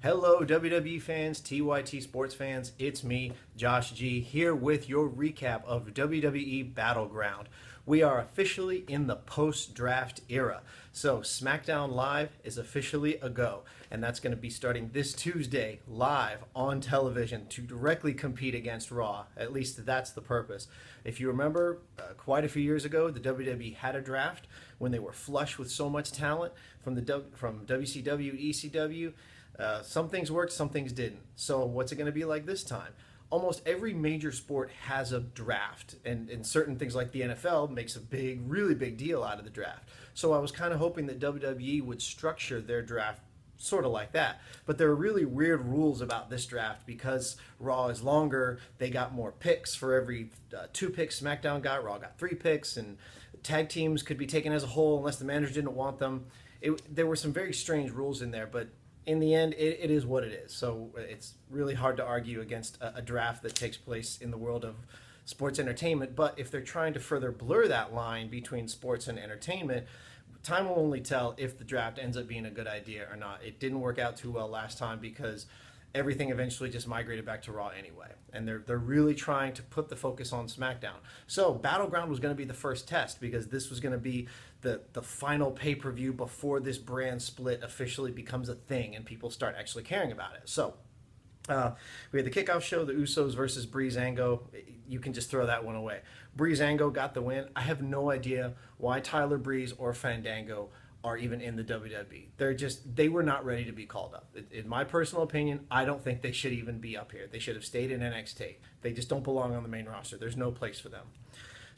Hello, WWE fans, TYT sports fans. It's me, Josh G, here with your recap of WWE Battleground. We are officially in the post-draft era. So SmackDown Live is officially a go, and that's going to be starting this Tuesday live on television to directly compete against Raw. At least that's the purpose. If you remember, quite a few years ago, the WWE had a draft when they were flush with so much talent from WCW to ECW. Some things worked, some things didn't. So what's it going to be like this time? Almost every major sport has a draft, and certain things like the NFL makes a really big deal out of the draft. So I was kind of hoping that WWE would structure their draft sort of like that. But there are really weird rules about this draft because Raw is longer. They got more picks for every 2 picks SmackDown got. Raw got 3 picks, and tag teams could be taken as a whole unless the manager didn't want them. There were some very strange rules in there, but in the end, it is what it is. So it's really hard to argue against a draft that takes place in the world of sports entertainment. But if they're trying to further blur that line between sports and entertainment, time will only tell if the draft ends up being a good idea or not. It didn't work out too well last time because everything eventually just migrated back to Raw anyway. And they're really trying to put the focus on SmackDown. So Battleground was going to be the first test because this was going to be the final pay-per-view before this brand split officially becomes a thing and people start actually caring about it. So we had the kickoff show, the Usos versus Breezango. You can just throw that one away. Breezango got the win. I have no idea why Tyler Breeze or Fandango are even in the WWE. They were not ready to be called up. In my personal opinion, I don't think they should even be up here. They should have stayed in NXT. They just don't belong on the main roster. There's no place for them.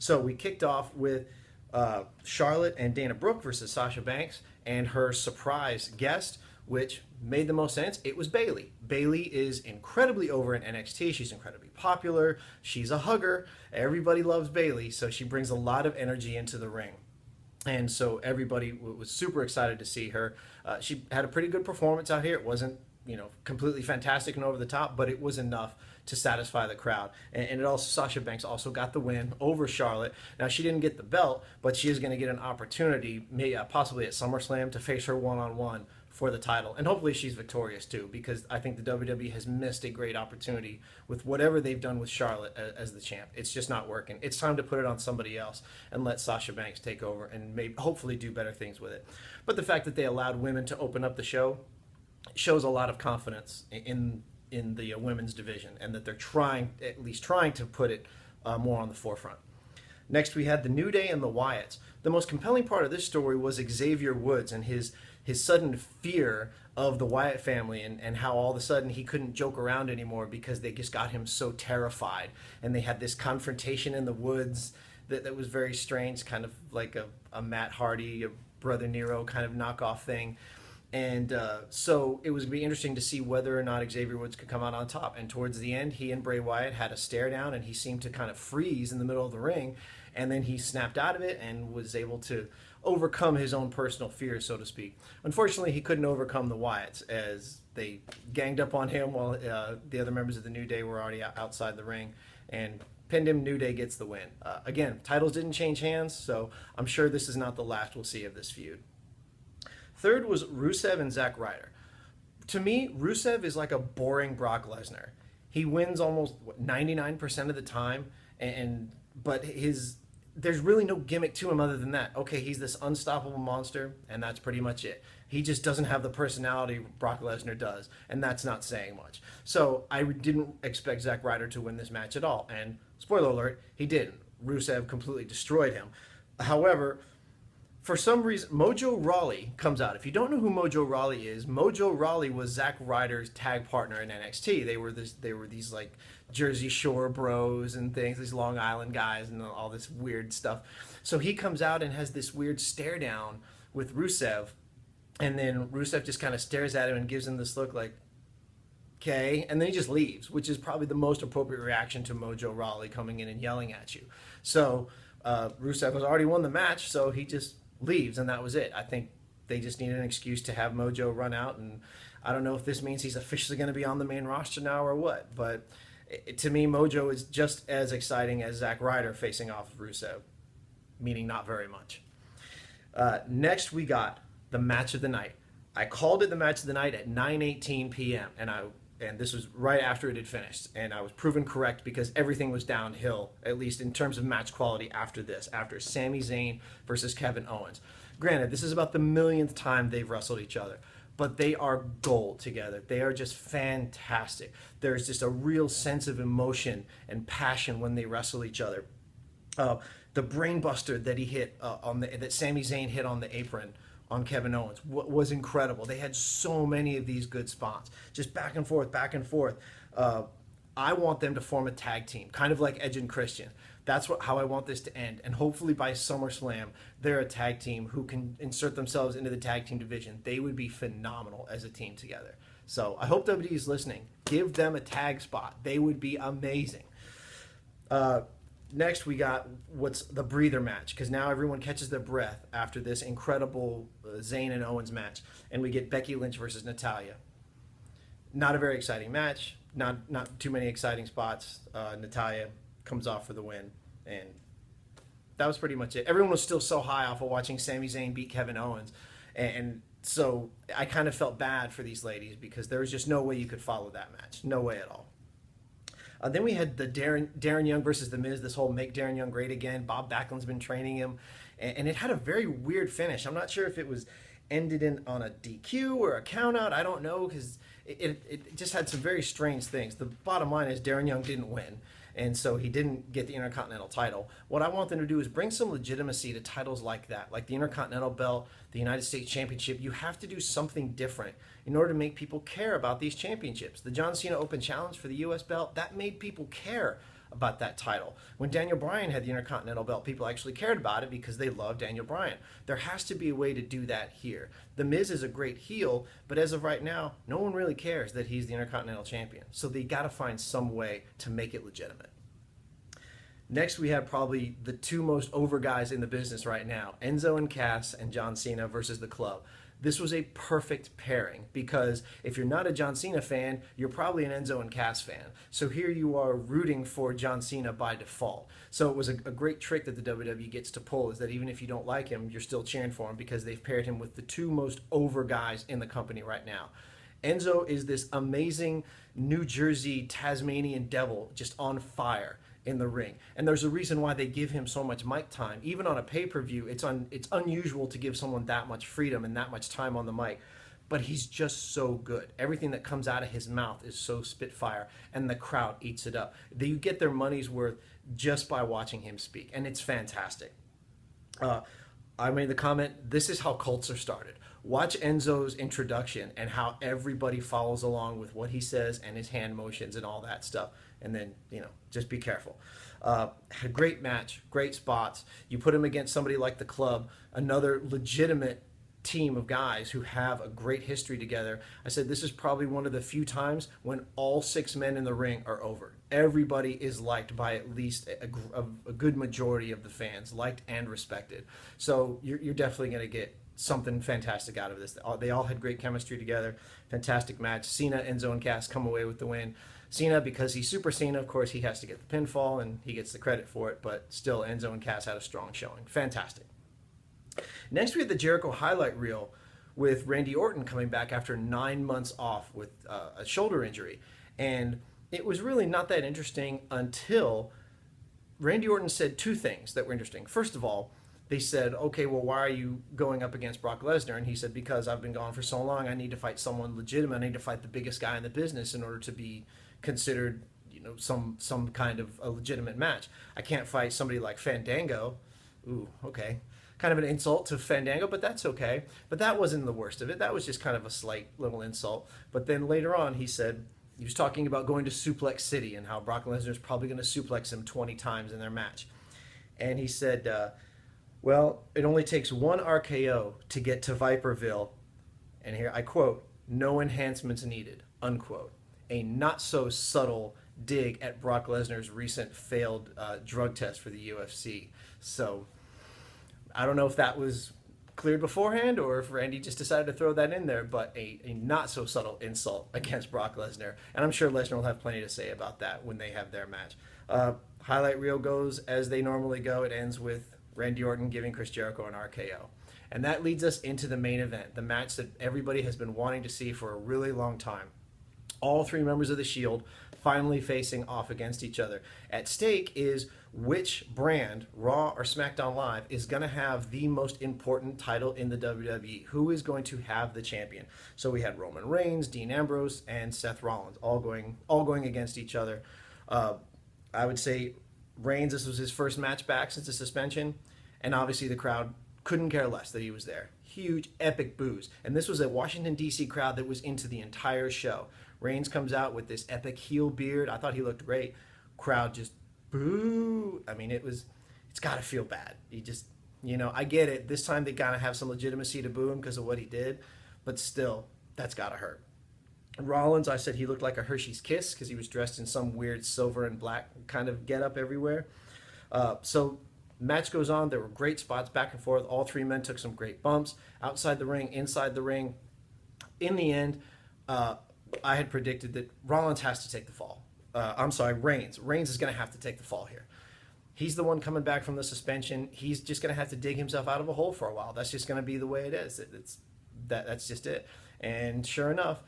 So we kicked off with Charlotte and Dana Brooke versus Sasha Banks and her surprise guest, which made the most sense. It was Bayley. Bayley is incredibly over in NXT. She's incredibly popular. She's a hugger. Everybody loves Bayley, so she brings a lot of energy into the ring. And so everybody was super excited to see her. She had a pretty good performance out here. It wasn't, completely fantastic and over the top, but it was enough to satisfy the crowd. And it also, Sasha Banks also got the win over Charlotte. Now, she didn't get the belt, but she is going to get an opportunity, possibly at SummerSlam, to face her one-on-one for the title. And hopefully she's victorious too, because I think the WWE has missed a great opportunity with whatever they've done with Charlotte as the champ. It's just not working. It's time to put it on somebody else and let Sasha Banks take over and hopefully do better things with it. But the fact that they allowed women to open up the show shows a lot of confidence in the women's division, and that they're at least trying to put it more on the forefront. Next, we had the New Day and the Wyatts. The most compelling part of this story was Xavier Woods and his sudden fear of the Wyatt family and how all of a sudden he couldn't joke around anymore because they just got him so terrified. And they had this confrontation in the woods that was very strange, kind of like a Matt Hardy, a Brother Nero kind of knockoff thing. And so it was going to be interesting to see whether or not Xavier Woods could come out on top. And towards the end, he and Bray Wyatt had a stare down, and he seemed to kind of freeze in the middle of the ring. And then he snapped out of it and was able to overcome his own personal fears, so to speak. Unfortunately, he couldn't overcome the Wyatts as they ganged up on him while the other members of the New Day were already outside the ring and pinned him. New Day gets the win. Again, titles didn't change hands, so I'm sure this is not the last we'll see of this feud. Third was Rusev and Zack Ryder. To me, Rusev is like a boring Brock Lesnar. He wins almost 99% of the time, but there's really no gimmick to him other than that. Okay, he's this unstoppable monster, and that's pretty much it. He just doesn't have the personality Brock Lesnar does, and that's not saying much. So I didn't expect Zack Ryder to win this match at all, and spoiler alert, he didn't. Rusev completely destroyed him. However, for some reason, Mojo Rawley comes out. If you don't know who Mojo Rawley is, Mojo Rawley was Zack Ryder's tag partner in NXT. They were these like Jersey Shore bros and things, these Long Island guys and all this weird stuff. So he comes out and has this weird stare down with Rusev, and then Rusev just kind of stares at him and gives him this look like, okay, and then he just leaves, which is probably the most appropriate reaction to Mojo Rawley coming in and yelling at you. So Rusev has already won the match, so he just leaves, and that was it. I think they just needed an excuse to have Mojo run out, and I don't know if this means he's officially going to be on the main roster now or what, but to me, Mojo is just as exciting as Zack Ryder facing off Rusev, meaning not very much. Next, we got the match of the night. I called it the match of the night at 9:18 p.m. and this was right after it had finished, and I was proven correct because everything was downhill, at least in terms of match quality after this, after Sami Zayn versus Kevin Owens. Granted, this is about the millionth time they've wrestled each other, but they are gold together. They are just fantastic. There's just a real sense of emotion and passion when they wrestle each other. The brainbuster that he hit that Sami Zayn hit on the apron on Kevin Owens was incredible. They had so many of these good spots, just back and forth, back and forth. I want them to form a tag team, kind of like Edge and Christian. That's how I want this to end. And hopefully by SummerSlam, they're a tag team who can insert themselves into the tag team division. They would be phenomenal as a team together. So I hope WWE is listening. Give them a tag spot. They would be amazing. Next, we got what's the breather match, because now everyone catches their breath after this incredible Zayn and Owens match, and we get Becky Lynch versus Natalya. Not a very exciting match, not too many exciting spots. Natalya comes off for the win, and that was pretty much it. Everyone was still so high off of watching Sami Zayn beat Kevin Owens, and so I kind of felt bad for these ladies because there was just no way you could follow that match, no way at all. Then we had the Darren Young versus The Miz, this whole make Darren Young great again. Bob Backlund's been training him, and it had a very weird finish. I'm not sure if it was ended on a DQ or a countout. I don't know, because it just had some very strange things. The bottom line is Darren Young didn't win, and so he didn't get the Intercontinental title. What I want them to do is bring some legitimacy to titles like that, like the Intercontinental belt, the United States Championship. You have to do something different in order to make people care about these championships. The John Cena Open Challenge for the U.S. belt, that made people care about that title. When Daniel Bryan had the Intercontinental belt, people actually cared about it because they loved Daniel Bryan. There has to be a way to do that here. The Miz is a great heel, but as of right now, no one really cares that he's the Intercontinental Champion. So they got to find some way to make it legitimate. Next, we have probably the two most over guys in the business right now, Enzo and Cass and John Cena versus The Club. This was a perfect pairing because if you're not a John Cena fan, you're probably an Enzo and Cass fan. So here you are rooting for John Cena by default. So it was a great trick that the WWE gets to pull, is that even if you don't like him, you're still cheering for him because they've paired him with the two most over guys in the company right now. Enzo is this amazing New Jersey Tasmanian devil, just on fire in the ring, and there's a reason why they give him so much mic time. Even on a pay-per-view, it's unusual to give someone that much freedom and that much time on the mic, but he's just so good. Everything that comes out of his mouth is so spitfire, and the crowd eats it up. You get their money's worth just by watching him speak, and it's fantastic. I made the comment, this is how cults are started. Watch Enzo's introduction and how everybody follows along with what he says and his hand motions and all that stuff. And then, just be careful. Had a great match, great spots. You put him against somebody like The Club, another legitimate team of guys who have a great history together. I said this is probably one of the few times when all six men in the ring are over. Everybody is liked by at least a good majority of the fans, liked and respected. So you're definitely going to get something fantastic out of this. They all had great chemistry together. Fantastic match. Cena, Enzo, and Cass come away with the win. Cena, because he's Super Cena, of course, he has to get the pinfall, and he gets the credit for it, but still, Enzo and Cass had a strong showing. Fantastic. Next, we had the Jericho highlight reel with Randy Orton coming back after 9 months off with a shoulder injury. And it was really not that interesting until Randy Orton said two things that were interesting. First of all, they said, okay, well, why are you going up against Brock Lesnar? And he said, because I've been gone for so long, I need to fight someone legitimate. I need to fight the biggest guy in the business in order to be considered, some kind of a legitimate match. I can't fight somebody like Fandango. Ooh, okay. Kind of an insult to Fandango, but that's okay. But that wasn't the worst of it. That was just kind of a slight little insult. But then later on, he was talking about going to Suplex City and how Brock Lesnar's probably going to suplex him 20 times in their match. And he said, well, it only takes one RKO to get to Viperville. And here I quote, no enhancements needed, unquote. A not so subtle dig at Brock Lesnar's recent failed drug test for the UFC. So I don't know if that was cleared beforehand or if Randy just decided to throw that in there, but a not so subtle insult against Brock Lesnar. And I'm sure Lesnar will have plenty to say about that when they have their match. Highlight reel goes as they normally go. It ends with Randy Orton giving Chris Jericho an RKO. And that leads us into the main event, the match that everybody has been wanting to see for a really long time. All three members of the Shield finally facing off against each other. At stake is which brand, Raw or SmackDown Live, is going to have the most important title in the WWE. Who is going to have the champion? So we had Roman Reigns, Dean Ambrose, and Seth Rollins all going against each other. I would say Reigns, this was his first match back since the suspension, and obviously the crowd couldn't care less that he was there. Huge, epic boos. And this was a Washington, D.C. crowd that was into the entire show. Reigns comes out with this epic heel beard. I thought he looked great. Crowd just boo. I mean, it's got to feel bad. He just, I get it. This time they gotta have some legitimacy to boo him because of what he did, but still, that's got to hurt. Rollins, I said he looked like a Hershey's Kiss because he was dressed in some weird silver and black kind of getup everywhere. So match goes on. There were great spots back and forth. All three men took some great bumps outside the ring, inside the ring. In the end, I had predicted that Rollins has to take the fall. Reigns. Reigns is going to have to take the fall here. He's the one coming back from the suspension. He's just going to have to dig himself out of a hole for a while. That's just going to be the way it is. That's just it. And sure enough,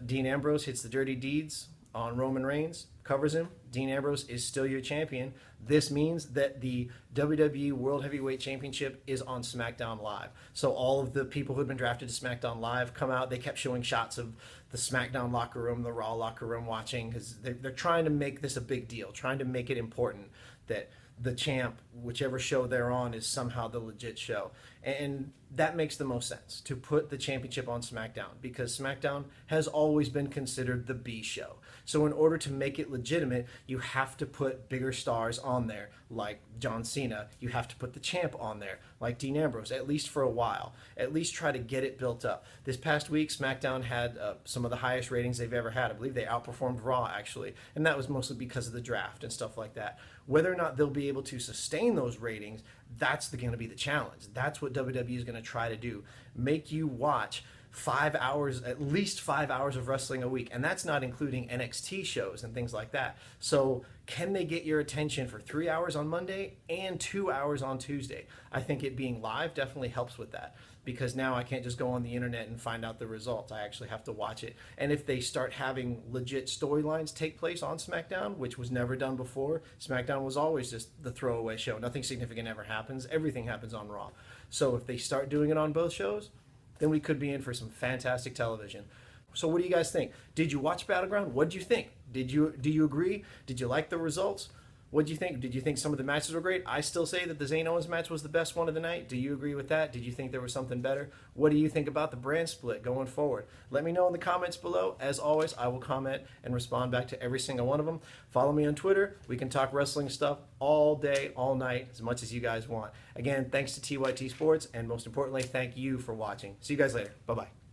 Dean Ambrose hits the dirty deeds on Roman Reigns, covers him. Dean Ambrose is still your champion. This means that the WWE World Heavyweight Championship is on SmackDown Live. So all of the people who had been drafted to SmackDown Live come out. They kept showing shots of the SmackDown locker room, the Raw locker room watching, because they're trying to make this a big deal, trying to make it important that the champ, whichever show they're on, is somehow the legit show. And that makes the most sense, to put the championship on SmackDown, because SmackDown has always been considered the B show. So in order to make it legitimate, you have to put bigger stars on there, like John Cena. You have to put the champ on there, like Dean Ambrose, at least for a while. At least try to get it built up. This past week, SmackDown had some of the highest ratings they've ever had. I believe they outperformed Raw, actually. And that was mostly because of the draft and stuff like that. Whether or not they'll be able to sustain those ratings, that's going to be the challenge. That's what WWE is going to try to do. Make you watch 5 hours, at least 5 hours of wrestling a week. And that's not including NXT shows and things like that. So can they get your attention for 3 hours on Monday and 2 hours on Tuesday? I think it being live definitely helps with that, because now I can't just go on the internet and find out the results. I actually have to watch it. And if they start having legit storylines take place on SmackDown, which was never done before, SmackDown was always just the throwaway show. Nothing significant ever happens. Everything happens on Raw. So if they start doing it on both shows, then we could be in for some fantastic television. So what do you guys think? Did you watch Battleground? What did you think? Do you agree? Did you like the results? What did you think? Did you think some of the matches were great? I still say that the Zayn Owens match was the best one of the night. Do you agree with that? Did you think there was something better? What do you think about the brand split going forward? Let me know in the comments below. As always, I will comment and respond back to every single one of them. Follow me on Twitter. We can talk wrestling stuff all day, all night, as much as you guys want. Again, thanks to TYT Sports, and most importantly, thank you for watching. See you guys later. Bye-bye.